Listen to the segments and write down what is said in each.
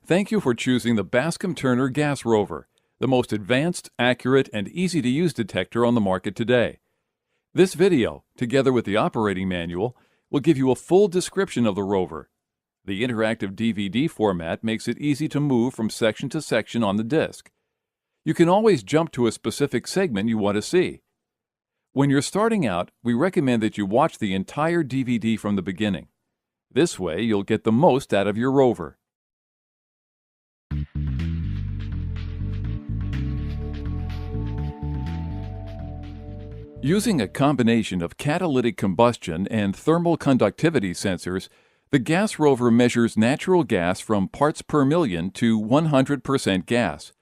Thank you for choosing the Bascom-Turner Gas Rover, the most advanced, accurate, and easy-to-use detector on the market today. This video, together with the operating manual, will give you a full description of the Rover. The interactive DVD format makes it easy to move from section to section on the disc. You can always jump to a specific segment you want to see. When you're starting out, we recommend that you watch the entire DVD from the beginning. This way, you'll get the most out of your Rover. Using a combination of catalytic combustion and thermal conductivity sensors, the Gas Rover measures natural gas from parts per million to 100% gas.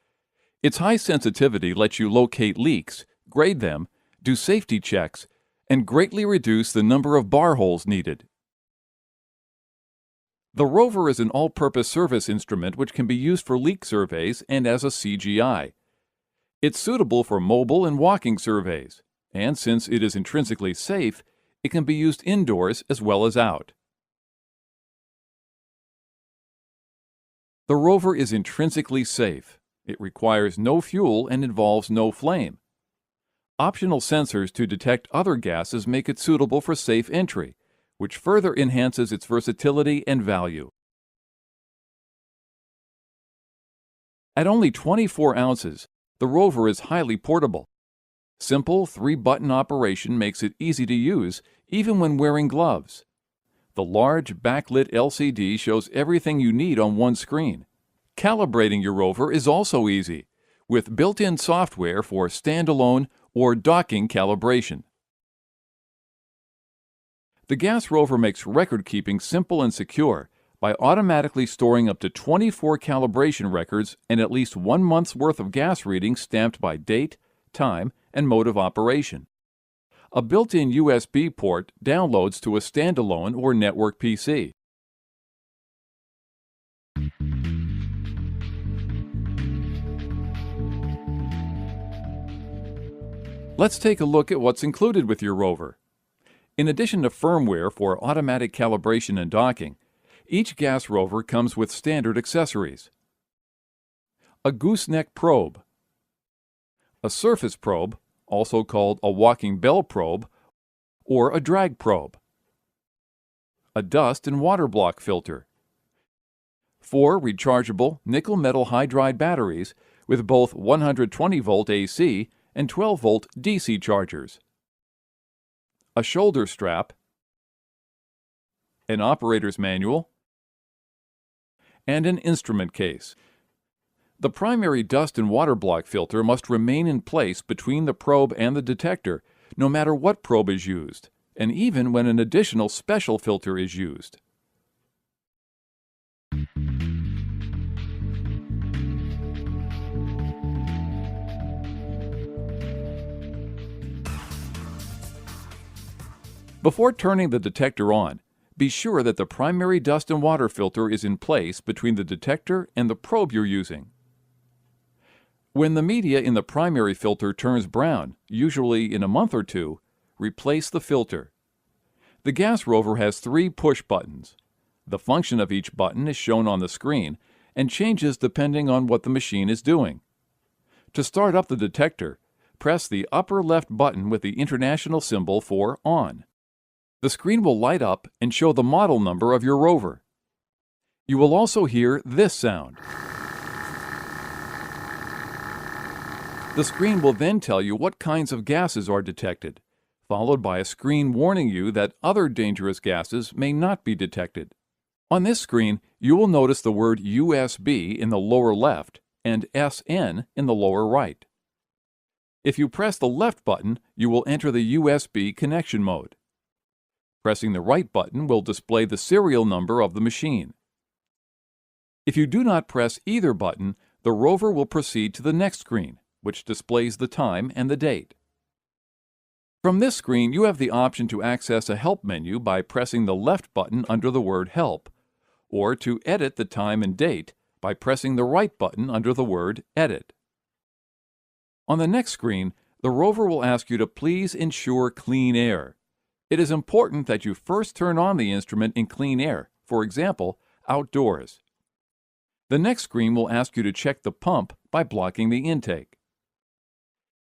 Its high sensitivity lets you locate leaks, grade them, do safety checks, and greatly reduce the number of bar holes needed. The Rover is an all-purpose service instrument which can be used for leak surveys and as a CGI. It's suitable for mobile and walking surveys, and since it is intrinsically safe, it can be used indoors as well as out. The Rover is intrinsically safe. It requires no fuel and involves no flame. Optional sensors to detect other gases make it suitable for safe entry, which further enhances its versatility and value. At only 24 ounces, the Rover is highly portable. Simple 3-button operation makes it easy to use, even when wearing gloves. The large backlit LCD shows everything you need on one screen. Calibrating your Rover is also easy, with built-in software for standalone or docking calibration. The Gas Rover makes record-keeping simple and secure by automatically storing up to 24 calibration records and at least 1 month's worth of gas readings stamped by date, time, and mode of operation. A built-in USB port downloads to a standalone or network PC. Let's take a look at what's included with your Rover. In addition to firmware for automatic calibration and docking, each Gas Rover comes with standard accessories: a gooseneck probe, a surface probe, also called a walking bell probe or a drag probe, a dust and water block filter, 4 rechargeable nickel-metal hydride batteries with both 120-volt AC and 12-volt DC chargers, a shoulder strap, an operator's manual, and an instrument case. The primary dust and water block filter must remain in place between the probe and the detector, no matter what probe is used, and even when an additional special filter is used. Before turning the detector on, be sure that the primary dust and water filter is in place between the detector and the probe you're using. When the media in the primary filter turns brown, usually in a month or two, replace the filter. The Gas Rover has 3 push buttons. The function of each button is shown on the screen and changes depending on what the machine is doing. To start up the detector, press the upper left button with the international symbol for On. The screen will light up and show the model number of your Rover. You will also hear this sound. The screen will then tell you what kinds of gases are detected, followed by a screen warning you that other dangerous gases may not be detected. On this screen, you will notice the word USB in the lower left and SN in the lower right. If you press the left button, you will enter the USB connection mode. Pressing the right button will display the serial number of the machine. If you do not press either button, the Rover will proceed to the next screen, which displays the time and the date. From this screen, you have the option to access a help menu by pressing the left button under the word Help, or to edit the time and date by pressing the right button under the word Edit. On the next screen, the Rover will ask you to please ensure clean air. It is important that you first turn on the instrument in clean air, for example, outdoors. The next screen will ask you to check the pump by blocking the intake.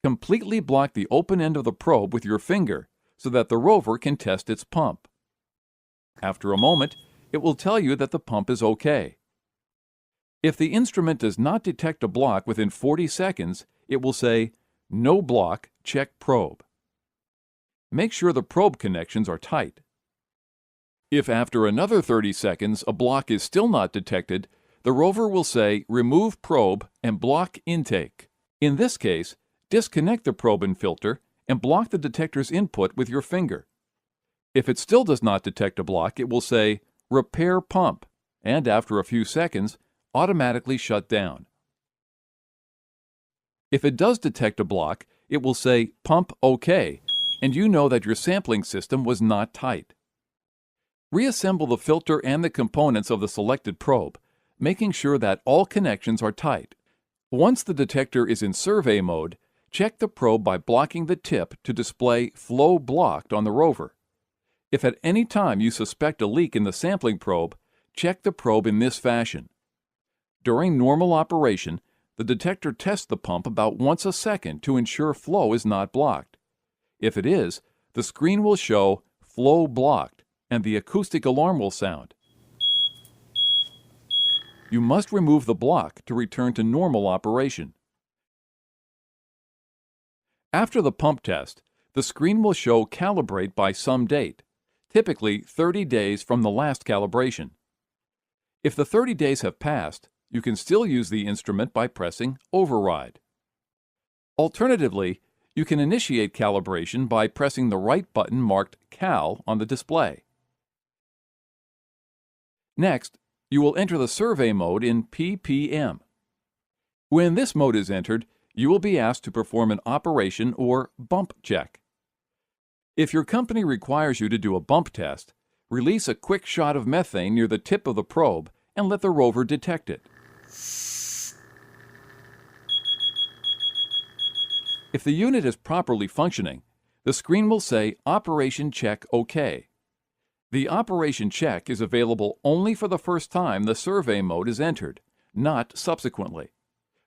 Completely block the open end of the probe with your finger so that the rover can test its pump. After a moment, it will tell you that the pump is okay. If the instrument does not detect a block within 40 seconds, it will say, "No block, check probe." Make sure the probe connections are tight. If after another 30 seconds a block is still not detected, the rover will say, "Remove probe and block intake." In this case, disconnect the probe and filter and block the detector's input with your finger. If it still does not detect a block, it will say, "Repair pump," and after a few seconds, automatically shut down. If it does detect a block, it will say, "Pump OK," and you know that your sampling system was not tight. Reassemble the filter and the components of the selected probe, making sure that all connections are tight. Once the detector is in survey mode, check the probe by blocking the tip to display "Flow blocked" on the rover. If at any time you suspect a leak in the sampling probe, check the probe in this fashion. During normal operation, the detector tests the pump about once a second to ensure flow is not blocked. If it is, the screen will show "Flow blocked" and the acoustic alarm will sound. You must remove the block to return to normal operation. After the pump test, the screen will show "Calibrate by some date," typically 30 days from the last calibration. If the 30 days have passed, you can still use the instrument by pressing Override. Alternatively, you can initiate calibration by pressing the right button marked Cal on the display. Next, you will enter the survey mode in ppm. When this mode is entered, you will be asked to perform an operation or bump check. If your company requires you to do a bump test, release a quick shot of methane near the tip of the probe and let the rover detect it. If the unit is properly functioning, the screen will say "Operation Check OK." The operation check is available only for the first time the survey mode is entered, not subsequently.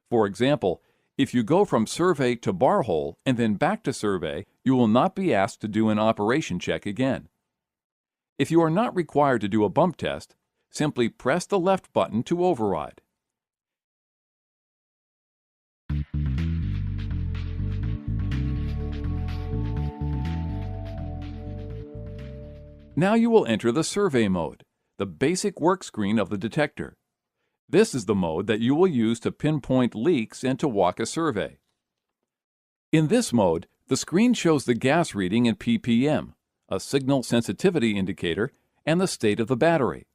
For example, if you go from survey to bar hole and then back to survey, you will not be asked to do an operation check again. If you are not required to do a bump test, simply press the left button to override. Now you will enter the survey mode, the basic work screen of the detector. This is the mode that you will use to pinpoint leaks and to walk a survey. In this mode, the screen shows the gas reading in ppm, a signal sensitivity indicator, and the state of the battery.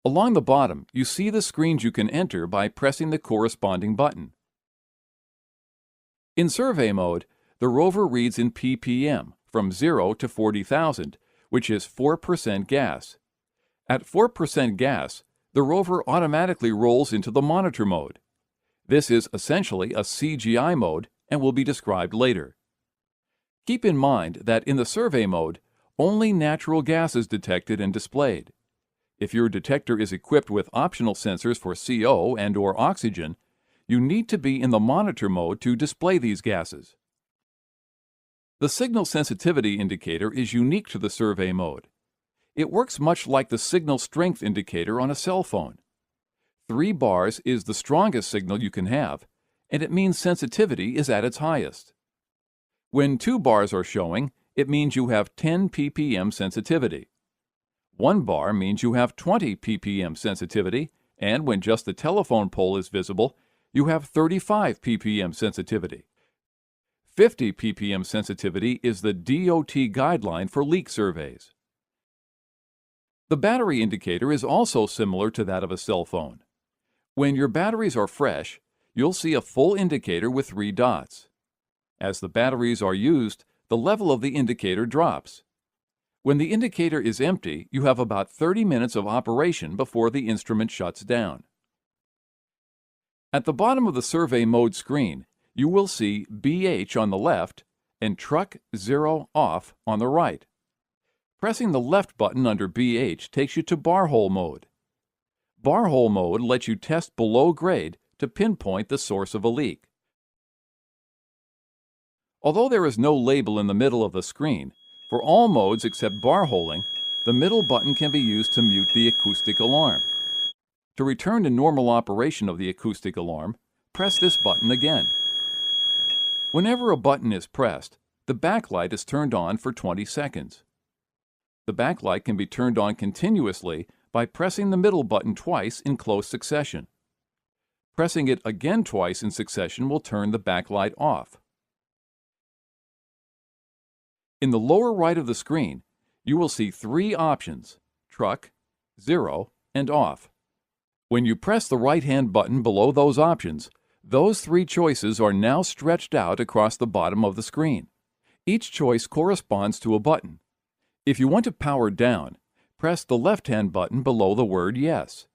Along the bottom, you see the screens you can enter by pressing the corresponding button. In survey mode, the rover reads in ppm from 0 to 40,000, which is 4% gas. At 4% gas, the rover automatically rolls into the monitor mode. This is essentially a CGI mode and will be described later. Keep in mind that in the survey mode, only natural gas is detected and displayed. If your detector is equipped with optional sensors for CO and/or oxygen, you need to be in the monitor mode to display these gases. The signal sensitivity indicator is unique to the survey mode. It works much like the signal strength indicator on a cell phone. 3 bars is the strongest signal you can have, and it means sensitivity is at its highest. When 2 bars are showing, it means you have 10 ppm sensitivity. 1 bar means you have 20 ppm sensitivity, and when just the telephone pole is visible, you have 35 ppm sensitivity. 50 ppm sensitivity is the DOT guideline for leak surveys. The battery indicator is also similar to that of a cell phone. When your batteries are fresh, you'll see a full indicator with 3 dots. As the batteries are used, the level of the indicator drops. When the indicator is empty, you have about 30 minutes of operation before the instrument shuts down. At the bottom of the survey mode screen, you will see BH on the left and Truck 0 off on the right. Pressing the left button under BH takes you to bar hole mode. Bar hole mode lets you test below grade to pinpoint the source of a leak. Although there is no label in the middle of the screen, for all modes except bar holing, the middle button can be used to mute the acoustic alarm. To return to normal operation of the acoustic alarm, press this button again. Whenever a button is pressed, the backlight is turned on for 20 seconds. The backlight can be turned on continuously by pressing the middle button twice in close succession. Pressing it again twice in succession will turn the backlight off. In the lower right of the screen, you will see three options: truck, zero, and off. When you press the right-hand button below those options, those three choices are now stretched out across the bottom of the screen. Each choice corresponds to a button. If you want to power down, press the left-hand button below the word yes.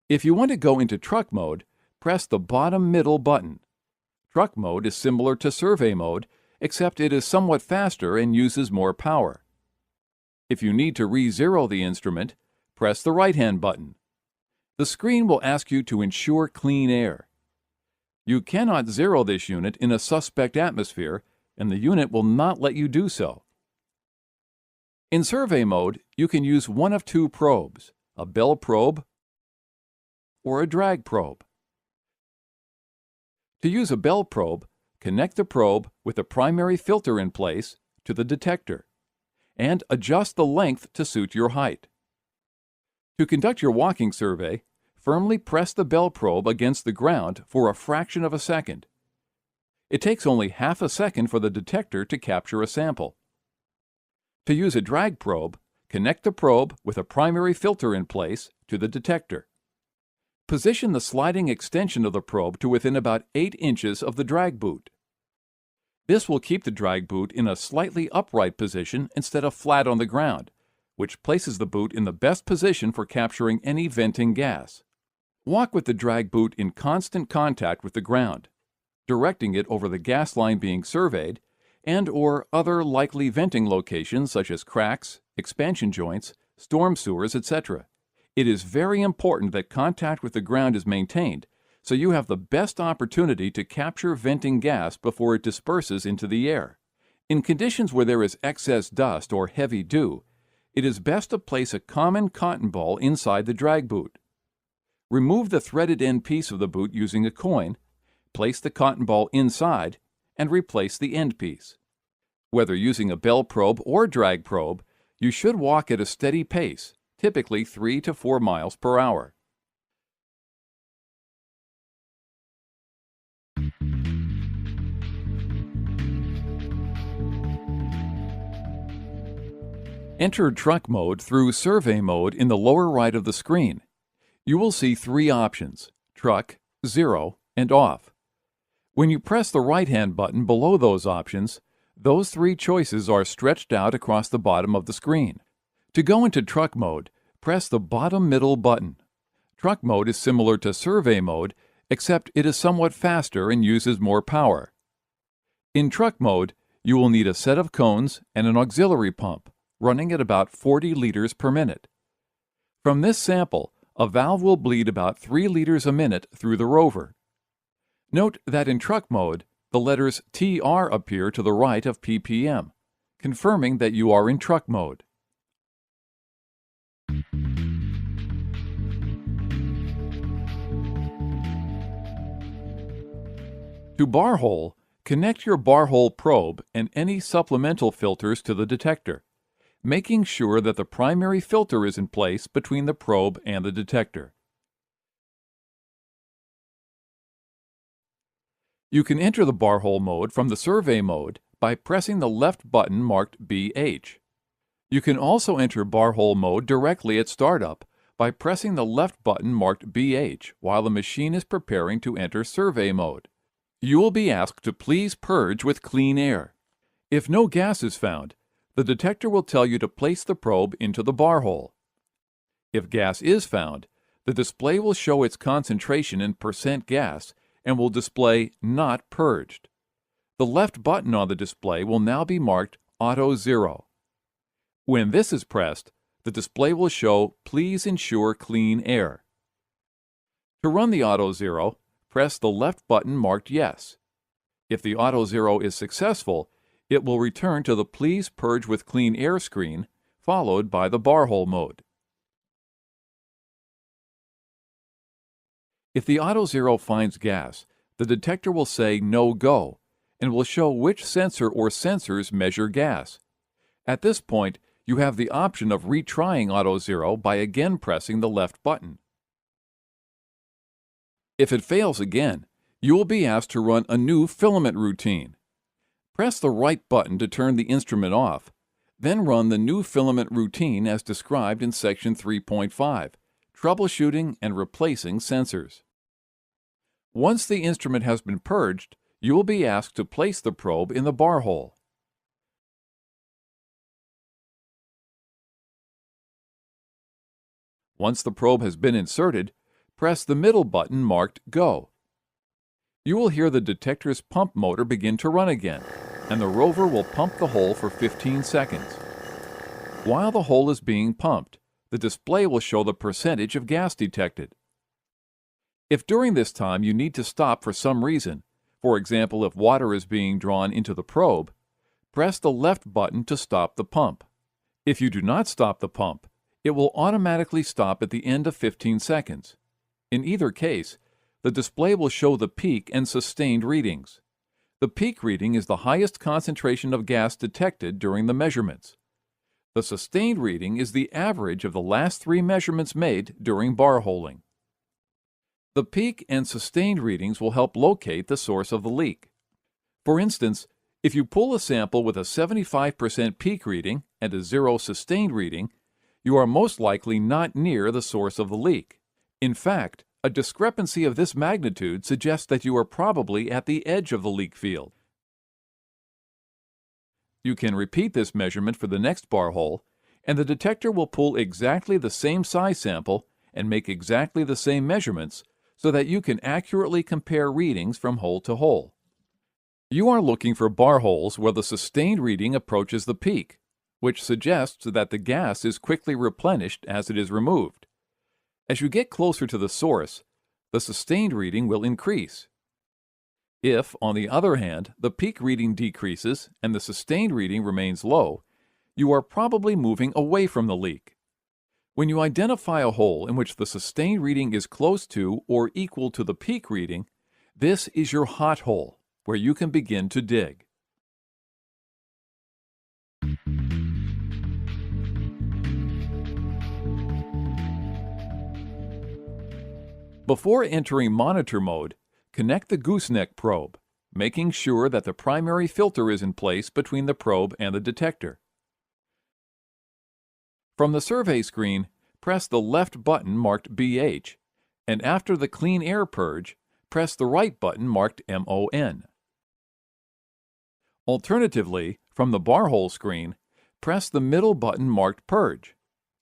If you want to go into truck mode, press the bottom middle button. Truck mode is similar to survey mode, except it is somewhat faster and uses more power. If you need to re-zero the instrument, press the right-hand button. The screen will ask you to ensure clean air. You cannot zero this unit in a suspect atmosphere, and the unit will not let you do so. In survey mode, you can use one of two probes, a bell probe or a drag probe. To use a bell probe, connect the probe with the primary filter in place to the detector and adjust the length to suit your height. To conduct your walking survey, firmly press the bell probe against the ground for a fraction of a second. It takes only half a second for the detector to capture a sample. To use a drag probe, connect the probe with a primary filter in place to the detector. Position the sliding extension of the probe to within about 8 inches of the drag boot. This will keep the drag boot in a slightly upright position instead of flat on the ground, which places the boot in the best position for capturing any venting gas. Walk with the drag boot in constant contact with the ground, directing it over the gas line being surveyed and/or other likely venting locations such as cracks, expansion joints, storm sewers, etc. It is very important that contact with the ground is maintained so you have the best opportunity to capture venting gas before it disperses into the air. In conditions where there is excess dust or heavy dew, it is best to place a common cotton ball inside the drag boot. Remove the threaded end piece of the boot using a coin, place the cotton ball inside, and replace the end piece. Whether using a bell probe or drag probe, you should walk at a steady pace, typically 3 to 4 miles per hour. Enter truck mode through survey mode in the lower right of the screen. You will see three options: truck, zero, and off. When you press the right-hand button below those options, those three choices are stretched out across the bottom of the screen. To go into truck mode, press the bottom middle button. Truck mode is similar to survey mode, except it is somewhat faster and uses more power. In truck mode, you will need a set of cones and an auxiliary pump, running at about 40 liters per minute. From this sample, a valve will bleed about 3 liters a minute through the Rover. Note that in truck mode, the letters TR appear to the right of ppm, confirming that you are in truck mode. To bar hole, connect your bar hole probe and any supplemental filters to the detector, making sure that the primary filter is in place between the probe and the detector. You can enter the bar hole mode from the survey mode by pressing the left button marked BH. You can also enter bar hole mode directly at startup by pressing the left button marked BH while the machine is preparing to enter survey mode. You will be asked to please purge with clean air. If no gas is found, the detector will tell you to place the probe into the bar hole. If gas is found, the display will show its concentration in % gas and will display Not Purged. The left button on the display will now be marked Auto Zero. When this is pressed, the display will show Please ensure clean air. To run the auto zero, press the left button marked Yes. If the auto zero is successful, it will return to the Please Purge with Clean Air screen, followed by the bar hole mode. If the auto zero finds gas, the detector will say No Go and will show which sensor or sensors measure gas. At this point, you have the option of retrying auto zero by again pressing the left button. If it fails again, you will be asked to run a new filament routine. Press the right button to turn the instrument off, then run the new filament routine as described in Section 3.5, Troubleshooting and Replacing Sensors. Once the instrument has been purged, you will be asked to place the probe in the bar hole. Once the probe has been inserted, press the middle button marked Go. You will hear the detector's pump motor begin to run again, and the rover will pump the hole for 15 seconds. While the hole is being pumped, the display will show the percentage of gas detected. If during this time you need to stop for some reason, for example if water is being drawn into the probe, press the left button to stop the pump. If you do not stop the pump, it will automatically stop at the end of 15 seconds. In either case, the display will show the peak and sustained readings. The peak reading is the highest concentration of gas detected during the measurements. The sustained reading is the average of the last 3 measurements made during bar holing. The peak and sustained readings will help locate the source of the leak. For instance, if you pull a sample with a 75% peak reading and a 0 sustained reading, you are most likely not near the source of the leak. In fact, a discrepancy of this magnitude suggests that you are probably at the edge of the leak field. You can repeat this measurement for the next bar hole, and the detector will pull exactly the same size sample and make exactly the same measurements so that you can accurately compare readings from hole to hole. You are looking for bar holes where the sustained reading approaches the peak, which suggests that the gas is quickly replenished as it is removed. As you get closer to the source, the sustained reading will increase. If, on the other hand, the peak reading decreases and the sustained reading remains low, you are probably moving away from the leak. When you identify a hole in which the sustained reading is close to or equal to the peak reading, this is your hot hole, where you can begin to dig. Before entering monitor mode, connect the gooseneck probe, making sure that the primary filter is in place between the probe and the detector. From the survey screen, press the left button marked BH, and after the Clean Air Purge, press the right button marked MON. Alternatively, from the bar hole screen, press the middle button marked Purge,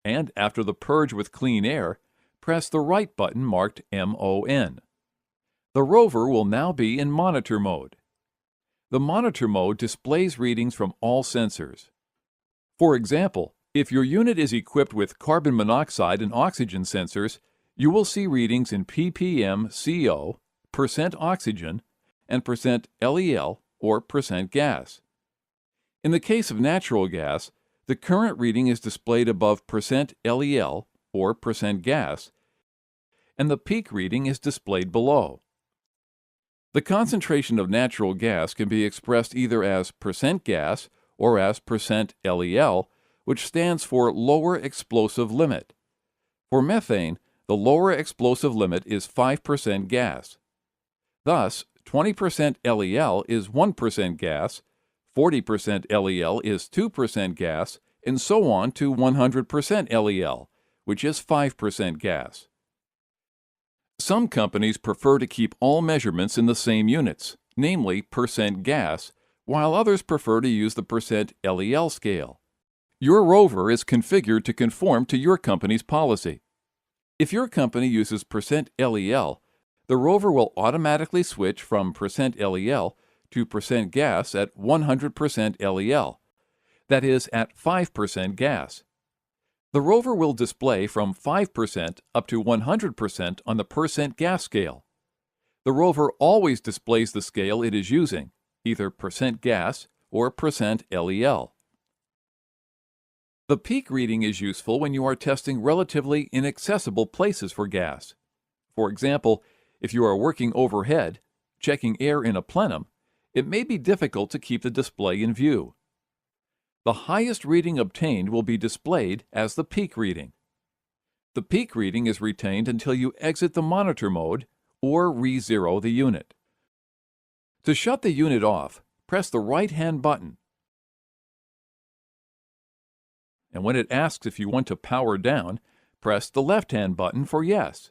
and after the Purge with Clean Air, press the right button marked MON. The rover will now be in monitor mode. The monitor mode displays readings from all sensors. For example, if your unit is equipped with carbon monoxide and oxygen sensors, you will see readings in ppm CO, percent oxygen, and percent LEL or percent gas. In the case of natural gas, the current reading is displayed above percent LEL or percent gas, and the peak reading is displayed below. The concentration of natural gas can be expressed either as percent gas or as percent LEL, which stands for lower explosive limit. For methane, the lower explosive limit is 5% gas. Thus, 20% LEL is 1% gas, 40% LEL is 2% gas, and so on to 100% LEL, which is 5% gas. Some companies prefer to keep all measurements in the same units, namely percent gas, while others prefer to use the percent LEL scale. Your rover is configured to conform to your company's policy. If your company uses percent LEL, the rover will automatically switch from percent LEL to percent gas at 100% LEL, that is, at 5% gas. The Rover will display from 5% up to 100% on the percent gas scale. The Rover always displays the scale it is using, either percent gas or percent LEL. The peak reading is useful when you are testing relatively inaccessible places for gas. For example, if you are working overhead, checking air in a plenum, it may be difficult to keep the display in view. The highest reading obtained will be displayed as the peak reading. The peak reading is retained until you exit the monitor mode or re-zero the unit. To shut the unit off, press the right-hand button. And when it asks if you want to power down, press the left-hand button for yes.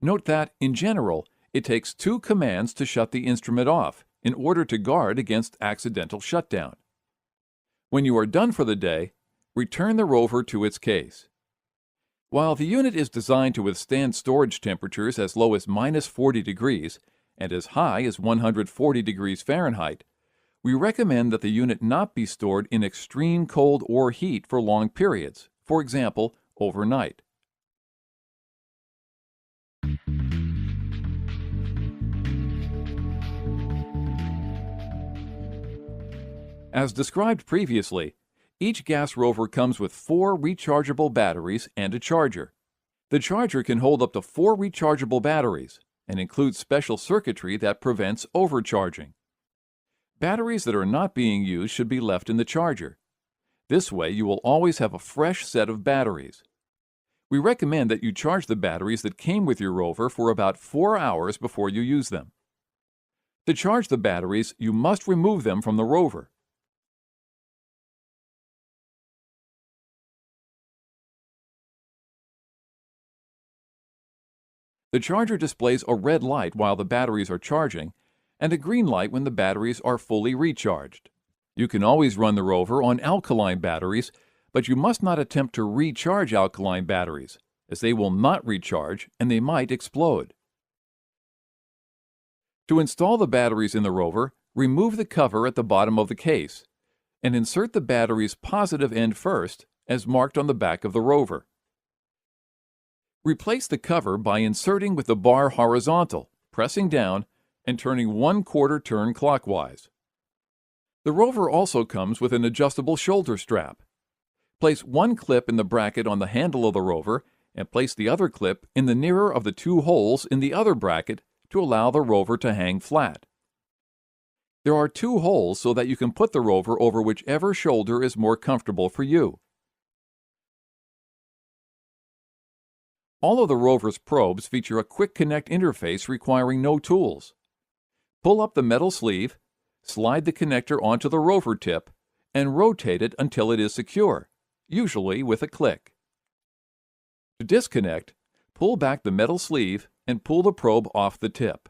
Note that, in general, it takes 2 commands to shut the instrument off in order to guard against accidental shutdown. When you are done for the day, return the Rover to its case. While the unit is designed to withstand storage temperatures as low as -40 degrees and as high as 140 degrees Fahrenheit, we recommend that the unit not be stored in extreme cold or heat for long periods, for example, overnight. As described previously, each gas rover comes with 4 rechargeable batteries and a charger. The charger can hold up to 4 rechargeable batteries and includes special circuitry that prevents overcharging. Batteries that are not being used should be left in the charger. This way you will always have a fresh set of batteries. We recommend that you charge the batteries that came with your Rover for about 4 hours before you use them. To charge the batteries, you must remove them from the Rover. The charger displays a red light while the batteries are charging and a green light when the batteries are fully recharged. You can always run the Rover on alkaline batteries, but you must not attempt to recharge alkaline batteries, as they will not recharge and they might explode. To install the batteries in the Rover, remove the cover at the bottom of the case and insert the battery's positive end first, as marked on the back of the Rover. Replace the cover by inserting with the bar horizontal, pressing down, and turning 1/4 turn clockwise. The Rover also comes with an adjustable shoulder strap. Place one clip in the bracket on the handle of the Rover and place the other clip in the nearer of the 2 holes in the other bracket to allow the Rover to hang flat. There are 2 holes so that you can put the Rover over whichever shoulder is more comfortable for you. All of the Rover's probes feature a quick connect interface requiring no tools. Pull up the metal sleeve, slide the connector onto the Rover tip, and rotate it until it is secure, usually with a click. To disconnect, pull back the metal sleeve and pull the probe off the tip.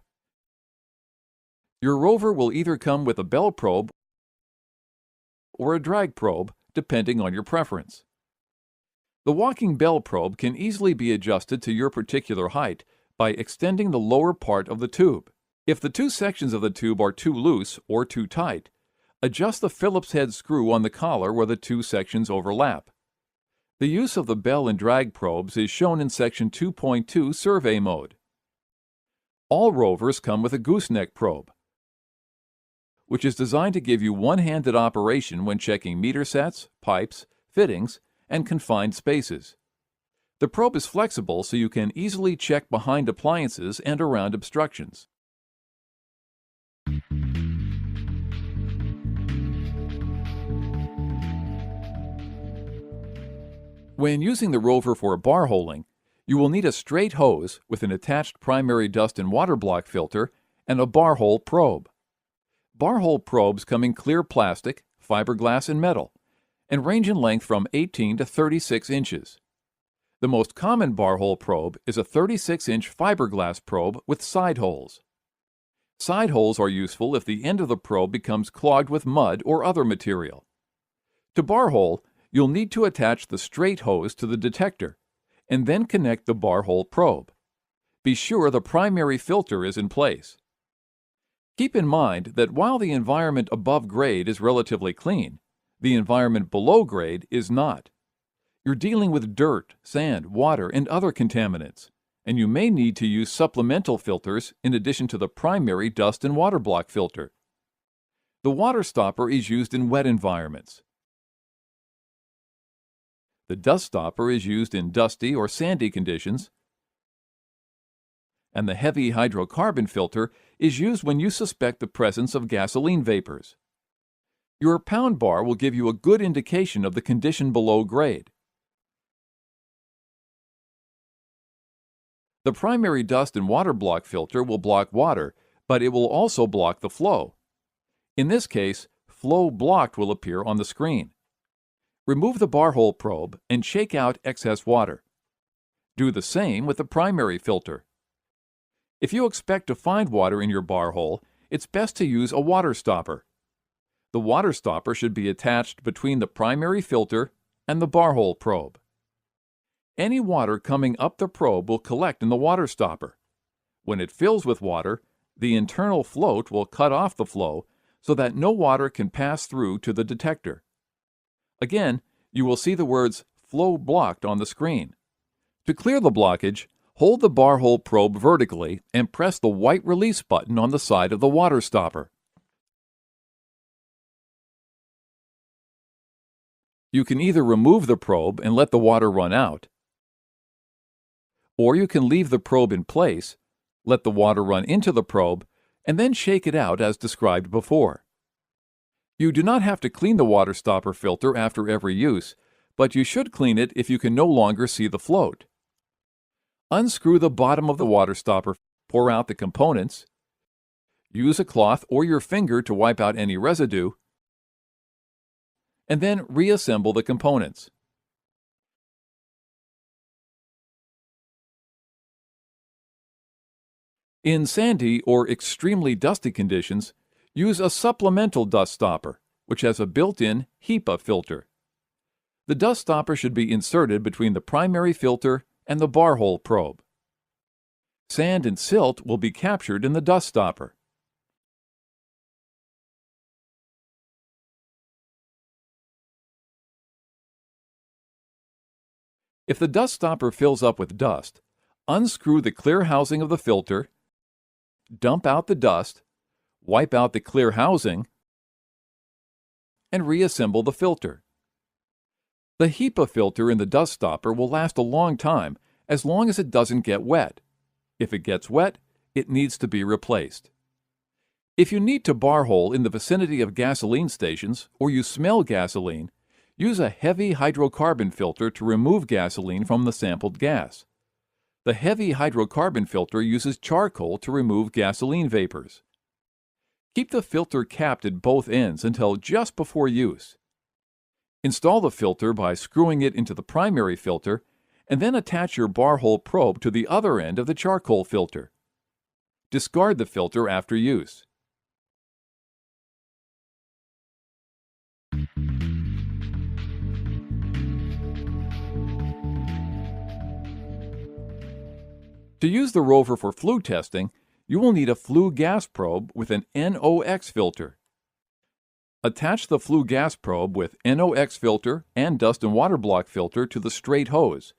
Your Rover will either come with a bell probe or a drag probe, depending on your preference. The walking bell probe can easily be adjusted to your particular height by extending the lower part of the tube. If the 2 sections of the tube are too loose or too tight, adjust the Phillips head screw on the collar where the 2 sections overlap. The use of the bell and drag probes is shown in Section 2.2 Survey Mode. All Rovers come with a gooseneck probe, which is designed to give you one-handed operation when checking meter sets, pipes, fittings, and confined spaces. The probe is flexible so you can easily check behind appliances and around obstructions. When using the Rover for bar holing, you will need a straight hose with an attached primary dust and water block filter and a bar hole probe. Bar hole probes come in clear plastic, fiberglass, and metal, and range in length from 18 to 36 inches. The most common bar hole probe is a 36-inch fiberglass probe with side holes. Side holes are useful if the end of the probe becomes clogged with mud or other material. To bar hole, you'll need to attach the straight hose to the detector and then connect the bar hole probe. Be sure the primary filter is in place. Keep in mind that while the environment above grade is relatively clean, the environment below grade is not. You're dealing with dirt, sand, water, and other contaminants, and you may need to use supplemental filters in addition to the primary dust and water block filter. The water stopper is used in wet environments. The dust stopper is used in dusty or sandy conditions, and the heavy hydrocarbon filter is used when you suspect the presence of gasoline vapors. Your pound bar will give you a good indication of the condition below grade. The primary dust and water block filter will block water, but it will also block the flow. In this case, flow blocked will appear on the screen. Remove the bar hole probe and shake out excess water. Do the same with the primary filter. If you expect to find water in your bar hole, it's best to use a water stopper. The water stopper should be attached between the primary filter and the bar hole probe. Any water coming up the probe will collect in the water stopper. When it fills with water, the internal float will cut off the flow so that no water can pass through to the detector. Again, you will see the words "flow blocked" on the screen. To clear the blockage, hold the bar hole probe vertically and press the white release button on the side of the water stopper. You can either remove the probe and let the water run out, or you can leave the probe in place, let the water run into the probe, and then shake it out as described before. You do not have to clean the water stopper filter after every use, but you should clean it if you can no longer see the float. Unscrew the bottom of the water stopper, pour out the components, use a cloth or your finger to wipe out any residue, and then reassemble the components. In sandy or extremely dusty conditions, use a supplemental dust stopper, which has a built-in HEPA filter. The dust stopper should be inserted between the primary filter and the bar hole probe. Sand and silt will be captured in the dust stopper. If the dust stopper fills up with dust, unscrew the clear housing of the filter, dump out the dust, wipe out the clear housing, and reassemble the filter. The HEPA filter in the dust stopper will last a long time as long as it doesn't get wet. If it gets wet, it needs to be replaced. If you need to bar hole in the vicinity of gasoline stations or you smell gasoline, use a heavy hydrocarbon filter to remove gasoline from the sampled gas. The heavy hydrocarbon filter uses charcoal to remove gasoline vapors. Keep the filter capped at both ends until just before use. Install the filter by screwing it into the primary filter and then attach your bar hole probe to the other end of the charcoal filter. Discard the filter after use. To use the Rover for flue testing, you will need a flue gas probe with an NOx filter. Attach the flue gas probe with NOx filter and dust and water block filter to the straight hose,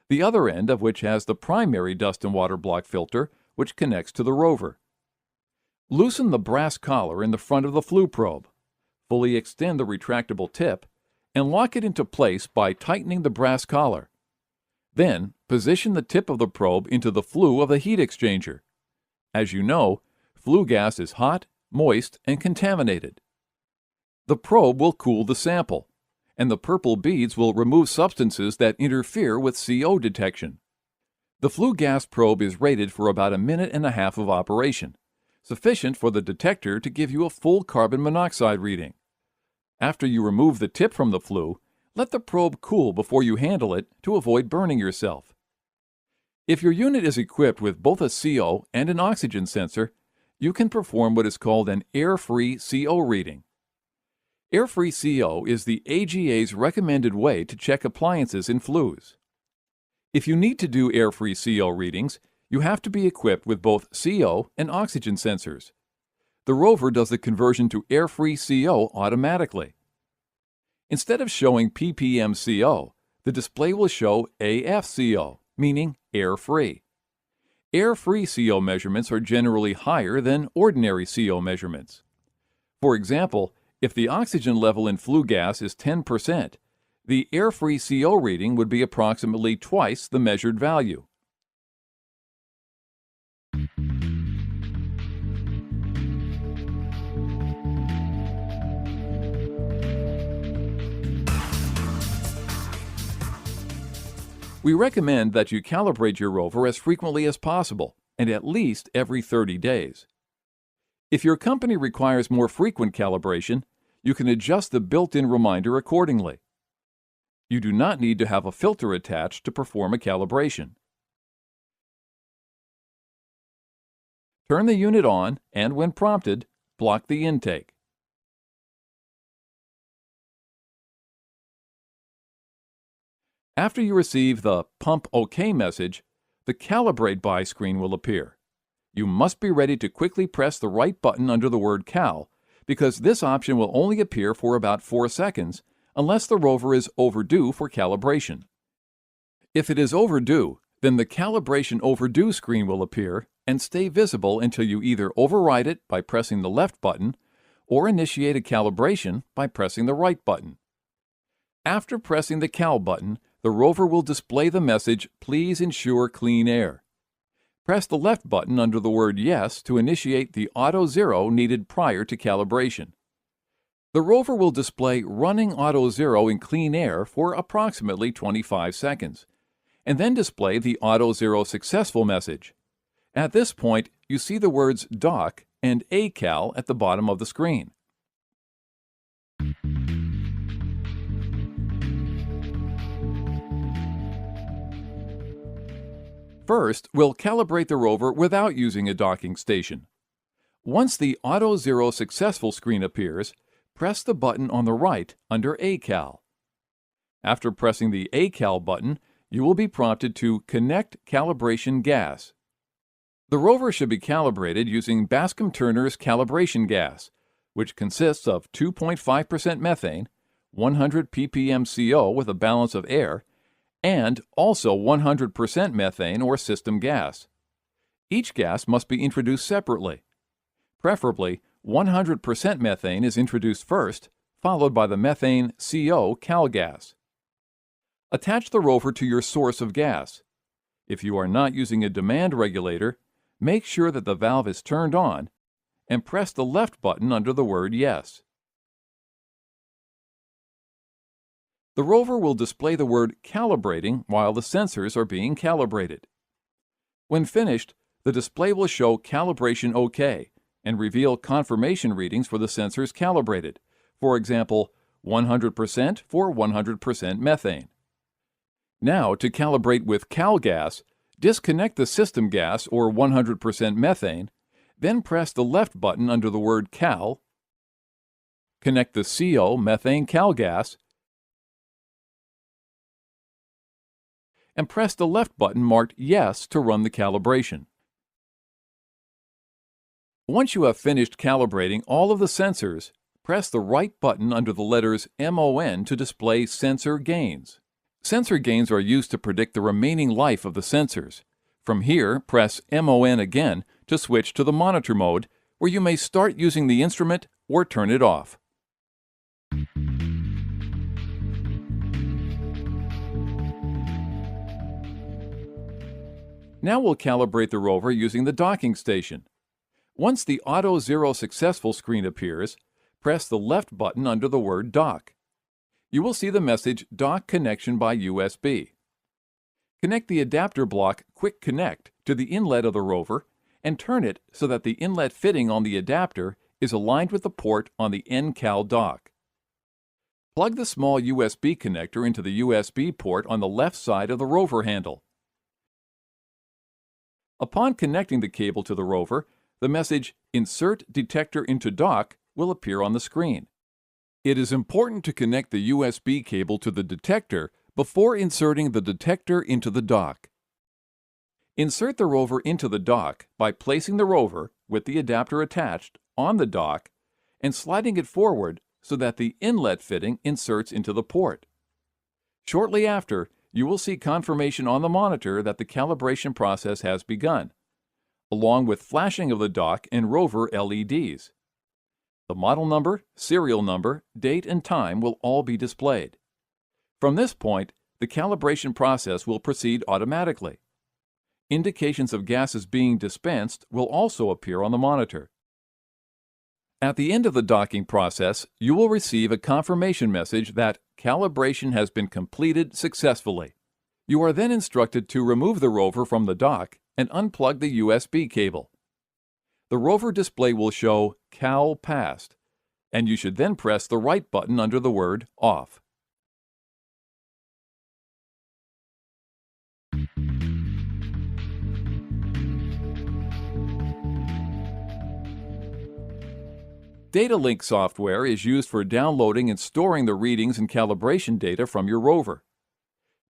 the other end of which has the primary dust and water block filter, which connects to the Rover. Loosen the brass collar in the front of the flue probe, fully extend the retractable tip, and lock it into place by tightening the brass collar. Then, position the tip of the probe into the flue of the heat exchanger. As you know, flue gas is hot, moist, and contaminated. The probe will cool the sample, and the purple beads will remove substances that interfere with CO detection. The flue gas probe is rated for about a minute and a half of operation, sufficient for the detector to give you a full carbon monoxide reading. After you remove the tip from the flue, let the probe cool before you handle it to avoid burning yourself. If your unit is equipped with both a CO and an oxygen sensor, you can perform what is called an air-free CO reading. Air-free CO is the AGA's recommended way to check appliances in flues. If you need to do air-free CO readings, you have to be equipped with both CO and oxygen sensors. The Rover does the conversion to air-free CO automatically. Instead of showing ppm CO, the display will show AF-CO, meaning air-free. Air-free CO measurements are generally higher than ordinary CO measurements. For example, if the oxygen level in flue gas is 10%, the air-free CO reading would be approximately twice the measured value. We recommend that you calibrate your rover as frequently as possible and at least every 30 days. If your company requires more frequent calibration, you can adjust the built-in reminder accordingly. You do not need to have a filter attached to perform a calibration. Turn the unit on and, when prompted, block the intake. After you receive the Pump OK message, the Calibrate By screen will appear. You must be ready to quickly press the right button under the word Cal, because this option will only appear for about 4 seconds unless the rover is overdue for calibration. If it is overdue, then the Calibration Overdue screen will appear and stay visible until you either override it by pressing the left button or initiate a calibration by pressing the right button. After pressing the Cal button, the rover will display the message, "Please ensure clean air." Press the left button under the word Yes to initiate the auto zero needed prior to calibration. The rover will display running auto zero in clean air for approximately 25 seconds, and then display the auto zero successful message. At this point, you see the words Dock and ACAL at the bottom of the screen. First, we'll calibrate the rover without using a docking station. Once the Auto Zero Successful screen appears, press the button on the right under ACAL. After pressing the ACAL button, you will be prompted to Connect Calibration Gas. The rover should be calibrated using Bascom-Turner's calibration gas, which consists of 2.5% methane, 100 ppm CO with a balance of air, and also 100% methane or system gas. Each gas must be introduced separately. Preferably, 100% methane is introduced first, followed by the methane CO cal gas. Attach the rover to your source of gas. If you are not using a demand regulator, make sure that the valve is turned on and press the left button under the word Yes. The rover will display the word Calibrating while the sensors are being calibrated. When finished, the display will show Calibration OK and reveal confirmation readings for the sensors calibrated, for example, 100% for 100% methane. Now, to calibrate with cal gas, disconnect the system gas or 100% methane, then press the left button under the word Cal, connect the CO methane cal gas, and press the left button marked Yes to run the calibration. Once you have finished calibrating all of the sensors, press the right button under the letters MON to display sensor gains. Sensor gains are used to predict the remaining life of the sensors. From here, press MON again to switch to the monitor mode, where you may start using the instrument or turn it off. Now we'll calibrate the rover using the docking station. Once the Auto Zero Successful screen appears, press the left button under the word Dock. You will see the message Dock Connection by USB. Connect the adapter block Quick Connect to the inlet of the rover and turn it so that the inlet fitting on the adapter is aligned with the port on the NCAL dock. Plug the small USB connector into the USB port on the left side of the rover handle. Upon connecting the cable to the rover, the message Insert Detector into Dock will appear on the screen. It is important to connect the USB cable to the detector before inserting the detector into the dock. Insert the rover into the dock by placing the rover, with the adapter attached, on the dock and sliding it forward so that the inlet fitting inserts into the port. Shortly after, you will see confirmation on the monitor that the calibration process has begun, along with flashing of the dock and rover LEDs. The model number, serial number, date, and time will all be displayed. From this point, the calibration process will proceed automatically. Indications of gases being dispensed will also appear on the monitor. At the end of the docking process, you will receive a confirmation message that calibration has been completed successfully. You are then instructed to remove the rover from the dock and unplug the USB cable. The rover display will show Cal Passed, and you should then press the right button under the word Off. Data link software is used for downloading and storing the readings and calibration data from your rover.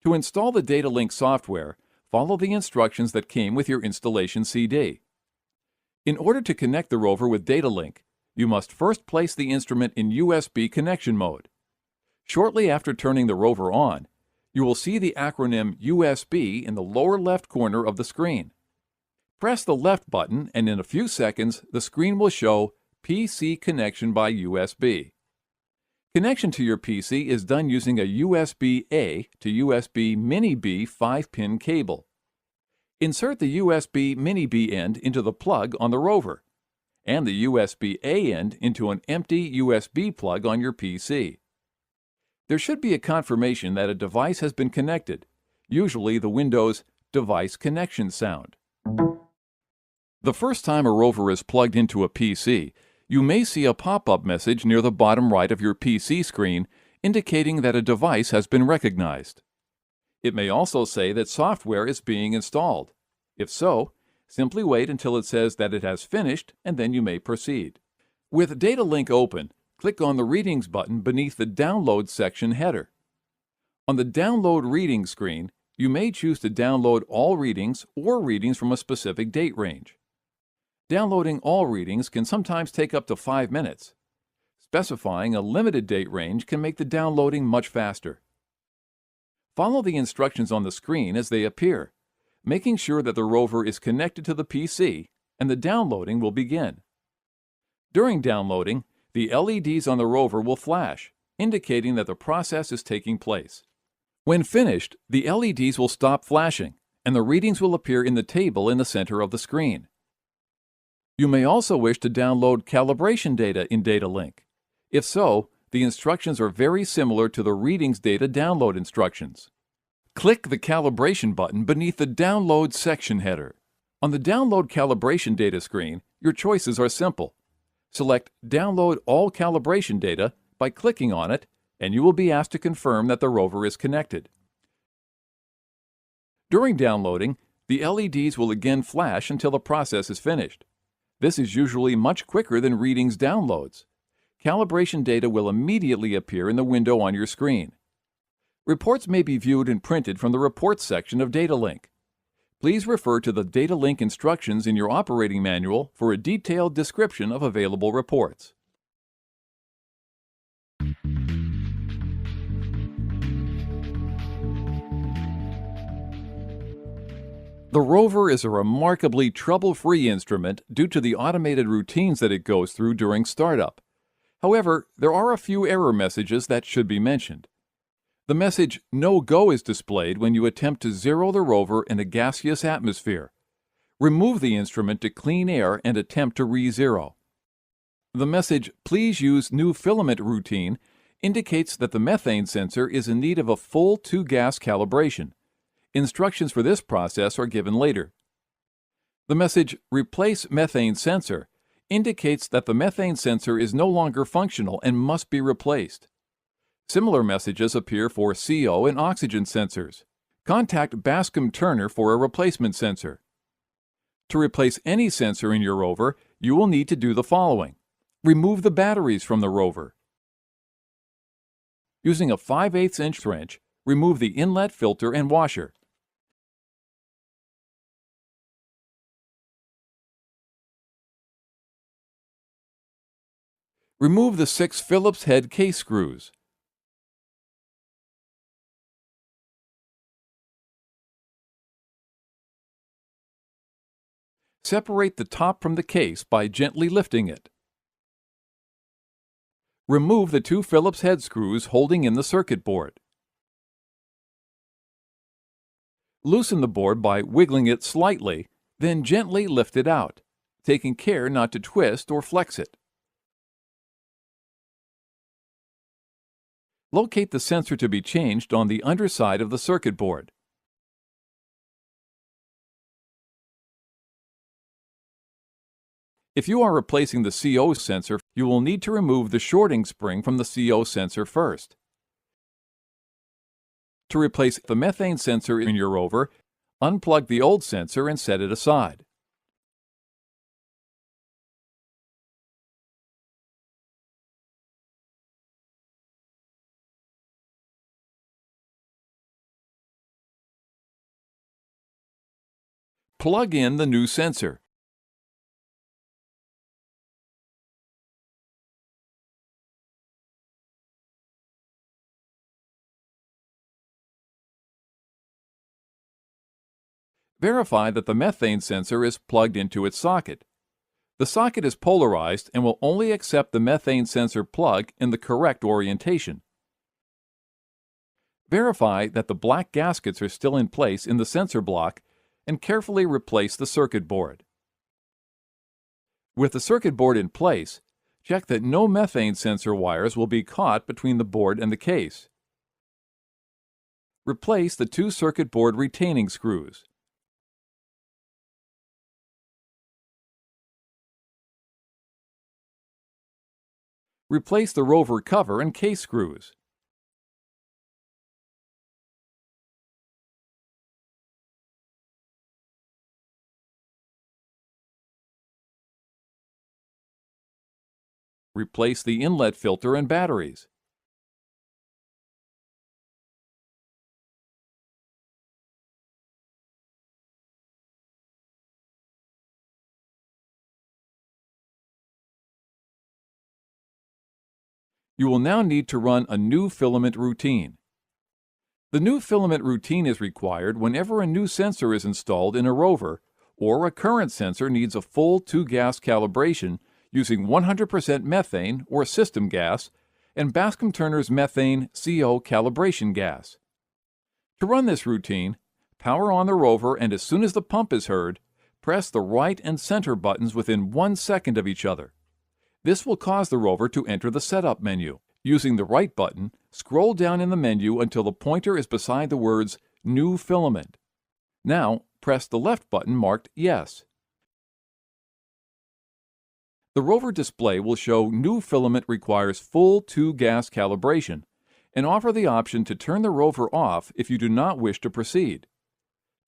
To install the data link software, follow the instructions that came with your installation CD. In order to connect the rover with data link, you must first place the instrument in USB connection mode. Shortly after turning the rover on, you will see the acronym USB in the lower left corner of the screen. Press the left button and in a few seconds the screen will show PC connection by USB. Connection to your PC is done using a USB-A to USB Mini-B 5-pin cable. Insert the USB Mini-B end into the plug on the rover, and the USB-A end into an empty USB plug on your PC. There should be a confirmation that a device has been connected, usually the Windows Device Connection sound. The first time a rover is plugged into a PC, you may see a pop-up message near the bottom right of your PC screen indicating that a device has been recognized. It may also say that software is being installed. If so, simply wait until it says that it has finished and then you may proceed. With Data Link open, click on the Readings button beneath the Download section header. On the Download Readings screen, you may choose to download all readings or readings from a specific date range. Downloading all readings can sometimes take up to 5 minutes. Specifying a limited date range can make the downloading much faster. Follow the instructions on the screen as they appear, making sure that the rover is connected to the PC, and the downloading will begin. During downloading, the LEDs on the rover will flash, indicating that the process is taking place. When finished, the LEDs will stop flashing, and the readings will appear in the table in the center of the screen. You may also wish to download calibration data in Data Link. If so, the instructions are very similar to the readings data download instructions. Click the Calibration button beneath the Download section header. On the Download Calibration Data screen, your choices are simple. Select Download All Calibration Data by clicking on it, and you will be asked to confirm that the rover is connected. During downloading, the LEDs will again flash until the process is finished. This is usually much quicker than readings downloads. Calibration data will immediately appear in the window on your screen. Reports may be viewed and printed from the Reports section of Data Link. Please refer to the Data Link instructions in your operating manual for a detailed description of available reports. The rover is a remarkably trouble-free instrument due to the automated routines that it goes through during startup. However, there are a few error messages that should be mentioned. The message "No Go" is displayed when you attempt to zero the rover in a gaseous atmosphere. Remove the instrument to clean air and attempt to re-zero. The message "Please use new filament routine" indicates that the methane sensor is in need of a full 2-gas calibration. Instructions for this process are given later. The message "Replace methane sensor" indicates that the methane sensor is no longer functional and must be replaced. Similar messages appear for CO and oxygen sensors. Contact Bascom-Turner for a replacement sensor. To replace any sensor in your rover, you will need to do the following. Remove the batteries from the rover. Using a 5/8" wrench, remove the inlet filter and washer. Remove the 6 Phillips head case screws. Separate the top from the case by gently lifting it. Remove the 2 Phillips head screws holding in the circuit board. Loosen the board by wiggling it slightly, then gently lift it out, taking care not to twist or flex it. Locate the sensor to be changed on the underside of the circuit board. If you are replacing the CO sensor, you will need to remove the shorting spring from the CO sensor first. To replace the methane sensor in your Rover, unplug the old sensor and set it aside. Plug in the new sensor. Verify that the methane sensor is plugged into its socket. The socket is polarized and will only accept the methane sensor plug in the correct orientation. Verify that the black gaskets are still in place in the sensor block and carefully replace the circuit board. With the circuit board in place, check that no methane sensor wires will be caught between the board and the case. Replace the 2 circuit board retaining screws. Replace the Rover cover and case screws. Replace the inlet filter and batteries. You will now need to run a new filament routine. The new filament routine is required whenever a new sensor is installed in a Rover or a current sensor needs a full 2-gas calibration using 100% methane or system gas and Bascom-Turner's methane CO calibration gas. To run this routine, power on the Rover and as soon as the pump is heard, press the right and center buttons within 1 second of each other. This will cause the Rover to enter the setup menu. Using the right button, scroll down in the menu until the pointer is beside the words New Filament. Now, press the left button marked Yes. The Rover display will show New Filament requires full 2-gas calibration and offer the option to turn the Rover off if you do not wish to proceed.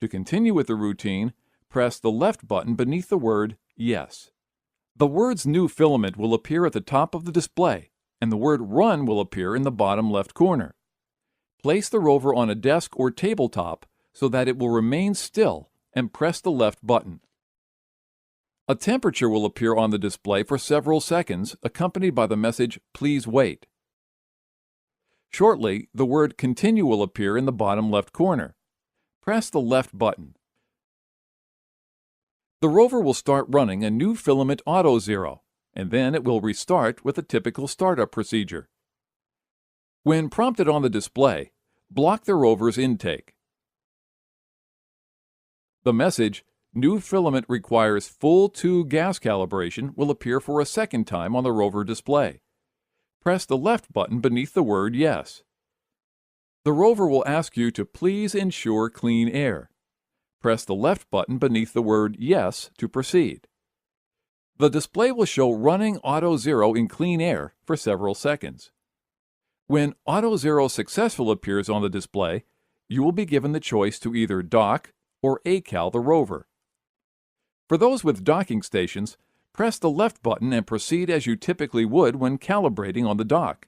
To continue with the routine, press the left button beneath the word Yes. The words New Filament will appear at the top of the display, and the word Run will appear in the bottom left corner. Place the Rover on a desk or tabletop so that it will remain still and press the left button. A temperature will appear on the display for several seconds, accompanied by the message Please wait. Shortly, the word Continue will appear in the bottom left corner. Press the left button. The Rover will start running a new filament auto zero, and then it will restart with a typical startup procedure. When prompted on the display, block the Rover's intake. The message, New Filament requires full 2-gas calibration will appear for a second time on the Rover display. Press the left button beneath the word Yes. The Rover will ask you to please ensure clean air. Press the left button beneath the word Yes to proceed. The display will show running Auto Zero in clean air for several seconds. When Auto Zero Successful appears on the display, you will be given the choice to either dock or ACAL the Rover. For those with docking stations, press the left button and proceed as you typically would when calibrating on the dock.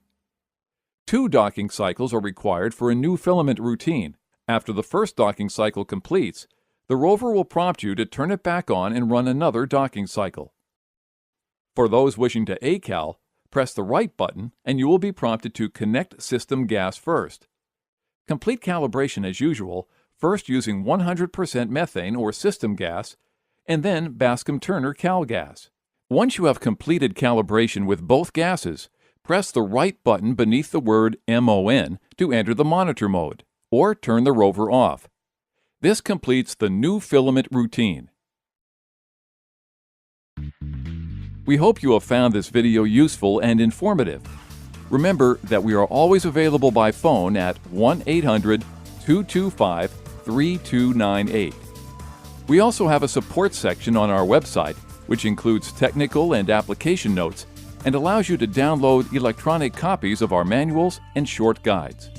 2 docking cycles are required for a new filament routine. After the first docking cycle completes, the Rover will prompt you to turn it back on and run another docking cycle. For those wishing to ACAL, press the right button and you will be prompted to connect system gas first. Complete calibration as usual, first using 100% methane or system gas, and then Bascom-Turner Cal Gas. Once you have completed calibration with both gases, press the right button beneath the word MON to enter the monitor mode, or turn the Rover off. This completes the new filament routine. We hope you have found this video useful and informative. Remember that we are always available by phone at 1-800-225-3298. We also have a support section on our website, which includes technical and application notes and allows you to download electronic copies of our manuals and short guides.